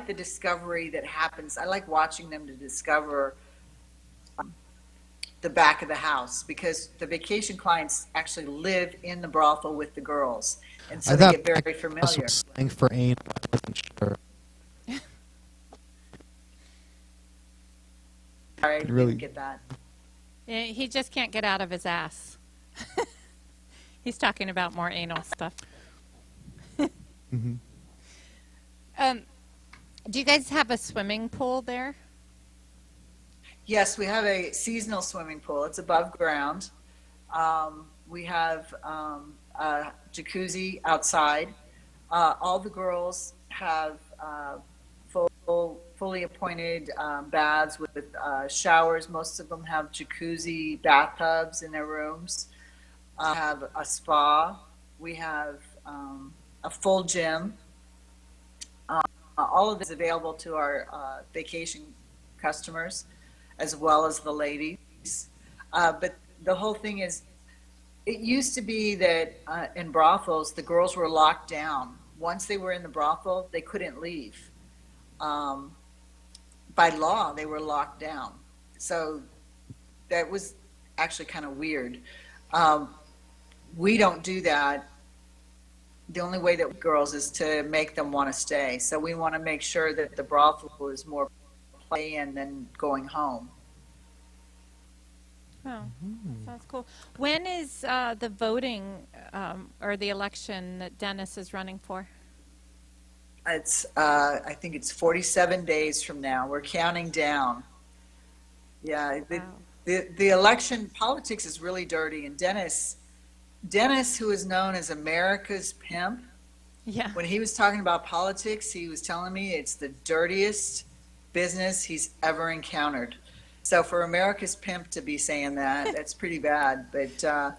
the discovery that happens. I like watching them to discover the back of the house because the vacation clients actually live in the brothel with the girls, and so I they thought get very back familiar. was slang for anal. I wasn't sure. Sorry, I Really- didn't get that. Yeah, he just can't get out of his ass. He's talking about more anal stuff. Mhm. Do you guys have a swimming pool there? Yes, we have a seasonal swimming pool. It's above ground. We have a jacuzzi outside. All the girls have fully appointed baths with showers. Most of them have jacuzzi bathtubs in their rooms. Have a spa. We have a full gym. All of this is available to our vacation customers as well as the ladies. But the whole thing is, it used to be that in brothels, the girls were locked down. Once they were in the brothel, they couldn't leave. By law, they were locked down. So that was actually kind of weird. We don't do that. The only way that girls is to make them want to stay. So we want to make sure that the brothel is more play in than going home. Oh, sounds cool. When is the voting or the election that Dennis is running for? It's I think it's 47 days from now. We're counting down. Yeah, Wow. the election politics is really dirty, and Dennis, who is known as America's pimp, Yeah. when he was talking about politics, he was telling me it's the dirtiest business he's ever encountered. So for America's pimp to be saying that, that's pretty bad. But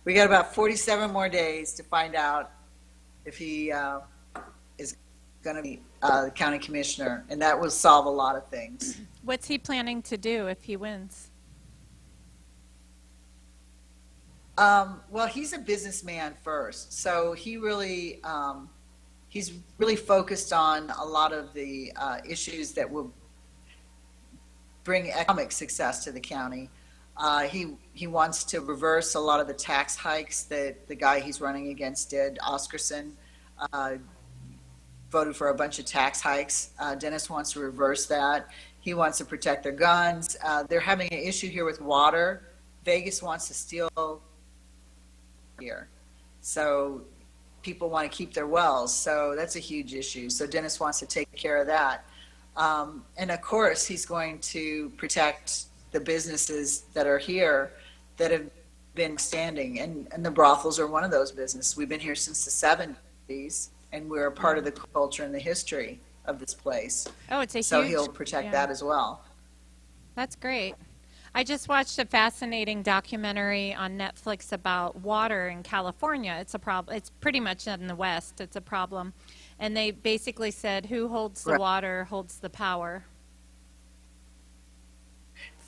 we got about 47 more days to find out if he is going to be the county commissioner, and that will solve a lot of things. What's he planning to do if he wins? Well, he's a businessman first, so he really he's really focused on a lot of the issues that will bring economic success to the county. He wants to reverse a lot of the tax hikes that the guy he's running against did. Oscarson voted for a bunch of tax hikes. Dennis wants to reverse that. He wants to protect their guns. They're having an issue here with water. Vegas wants to steal here. So people want to keep their wells. So that's a huge issue. So Dennis wants to take care of that. And of course, he's going to protect the businesses that are here that have been standing. And the brothels are one of those businesses. We've been here since the 70s, and we're a part of the culture and the history of this place. Oh, it's a So huge. he'll protect yeah. that as well. That's great. I just watched a fascinating documentary on Netflix about water in California. It's a problem. It's pretty much in the West. It's a problem. And they basically said who holds the Right. water holds the power.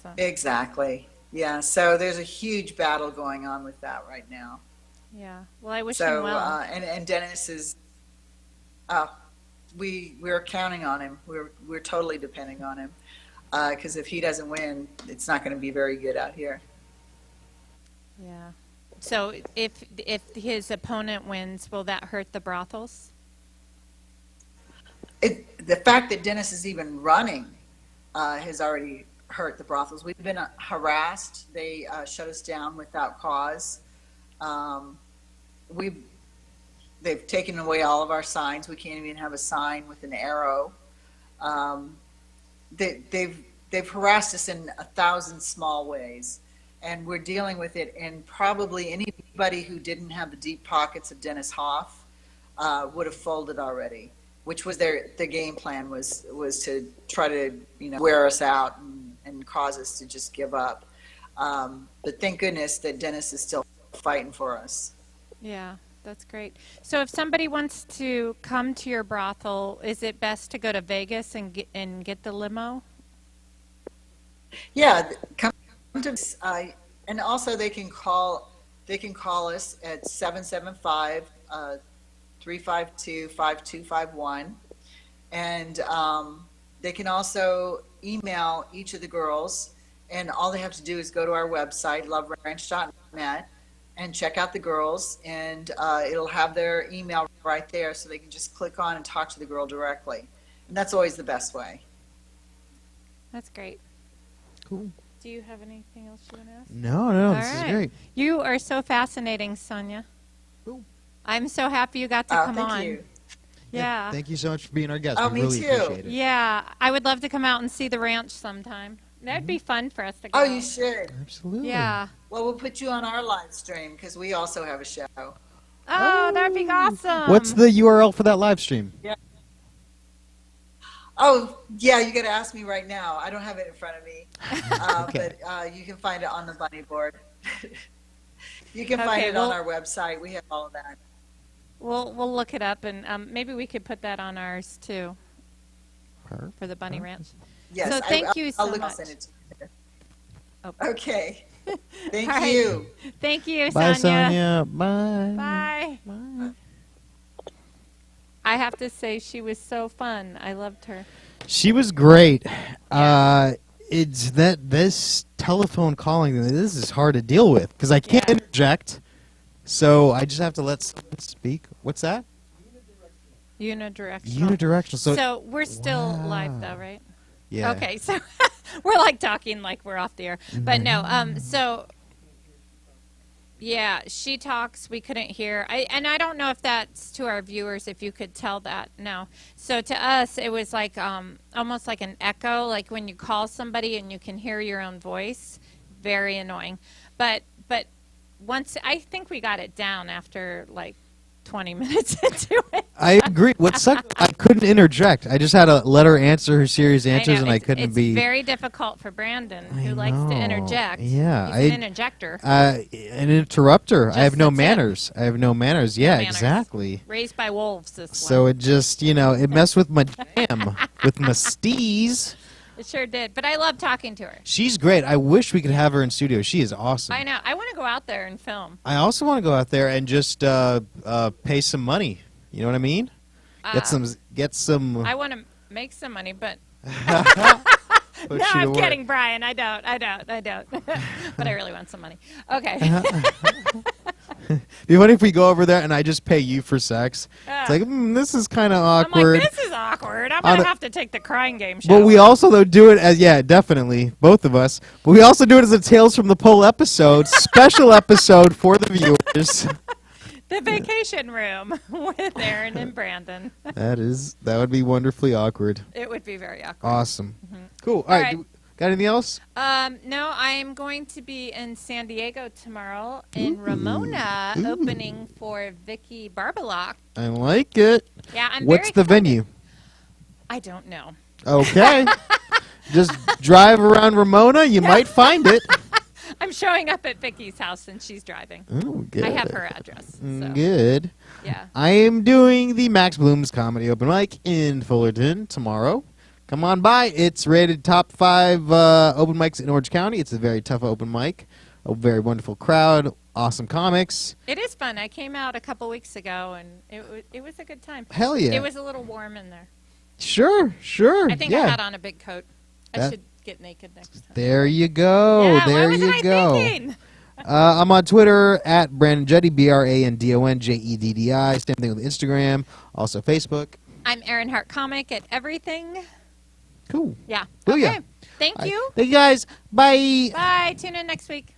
So, Exactly. Yeah. So there's a huge battle going on with that right now. yeah. Well, I wish him So well. and Dennis is, we're counting on him. We're totally depending on him because if he doesn't win, it's not going to be very good out here. Yeah. So if his opponent wins, will that hurt the brothels? The fact that Dennis is even running has already hurt the brothels. We've been harassed. They shut us down without cause. They've taken away all of our signs. We can't even have a sign with an arrow. They've harassed us in 1,000 small ways, and we're dealing with it. And probably anybody who didn't have the deep pockets of Dennis Hoff would have folded already, which was their game plan was to try to wear us out and cause us to just give up. But thank goodness that Dennis is still fighting for us. Yeah. That's great. So if somebody wants to come to your brothel, is it best to go to Vegas and get the limo? Yeah, come to and also they can call us at 775-352-5251, and they can also email each of the girls, and all they have to do is go to our website, loveranch.net, and check out the girls, and it'll have their email right there, so they can just click on and talk to the girl directly. And that's always the best way. That's great. Cool. Do you have anything else you want to ask? No, All this is right. great. You are so fascinating, Sonia. Cool. I'm so happy you got to come thank on. you. Yeah. Thank you so much for being our guest. Oh, we me really too. appreciate it. Yeah, I would love to come out and see the ranch sometime. That'd be fun for us to go. Oh, you should. Absolutely. Yeah. Well, we'll put you on our live stream because we also have a show. Oh, that'd be awesome. What's the URL for that live stream? Oh, yeah, you got to ask me right now. I don't have it in front of me. Okay. But you can find it on the bunny board. You can find Okay, it well- on our website. We have all of that. We'll look it up, and maybe we could put that on ours too Perfect. for the Bunny Ranch. Yes, So thank you so I'll look, I'll much. send it to you. Oh. Okay. Thank All right. you. Thank you, Bye, Sonia. Sonia. Bye. Bye. Bye. I have to say she was so fun. I loved her. She was great. It's that this telephone calling, this is hard to deal with because I can't Yeah. interject. So I just have to let someone speak. What's that? Unidirectional. Unidirectional. So we're still Wow. live though, right? Yeah. Okay, so we're like talking like we're off the air. But no, so yeah, she talks, we couldn't hear. And I don't know if that's to our viewers, if you could tell that. No. So to us, it was like almost like an echo, like when you call somebody and you can hear your own voice. Very annoying. But once, I think we got it down after like 20 minutes into it. I agree. What sucked, I couldn't interject. I just had to let her answer her serious answers, and I couldn't it's be. It's very difficult for Brandon, who I likes to know. interject. Yeah, He's an interjector. An interrupter. I have Just no the tip. manners. I have no manners. Yeah, manners. exactly. Raised by wolves, this So one. it just, it messed with my jam, with my steez. It sure did. But I love talking to her. She's great. I wish we could have her in studio. She is awesome. I know. I want to go out there and film. I also want to go out there and just pay some money. You know what I mean? Get some. I want to make some money, but put no, you to I'm work. kidding, Brian. I don't. But I really want some money. Okay. Be funny if we go over there and I just pay you for sex. It's like this is kind of I'm awkward. like, this is awkward. I'm On going to a- have to take the crying game show. But we also though do it as definitely both of us. But we also do it as a Tales from the Pole episode, special episode for the viewers. The vacation room with Aaron and Brandon. That would be wonderfully awkward. It would be very awkward. Awesome. Mm-hmm. Cool. All right. Got anything else? No, I'm going to be in San Diego tomorrow in Ramona, opening for Vicky Barbalock. I like it. Yeah, I'm What's very the excited. venue? I don't know. Okay. Just drive around Ramona. You might find it. I'm showing up at Vicky's house and she's driving. Oh, good. I have her address. So, Good. yeah. I am doing the Max Bloom's Comedy Open Mic in Fullerton tomorrow. Come on by. It's rated top 5 open mics in Orange County. It's a very tough open mic. A very wonderful crowd. Awesome comics. It is fun. I came out a couple weeks ago and it was a good time. Hell yeah. It was a little warm in there. Sure. I think I had on a big coat. I That- should get naked next time. There you go. Yeah, there what was you I go. thinking? I'm on Twitter at Brandon Jeddy, BrandonJeddi. Same thing with Instagram. Also Facebook. I'm Erin Hart Comic at everything. Cool. Yeah. Booyah. Okay. Thank you. Thank you guys. Bye. Bye. Tune in next week.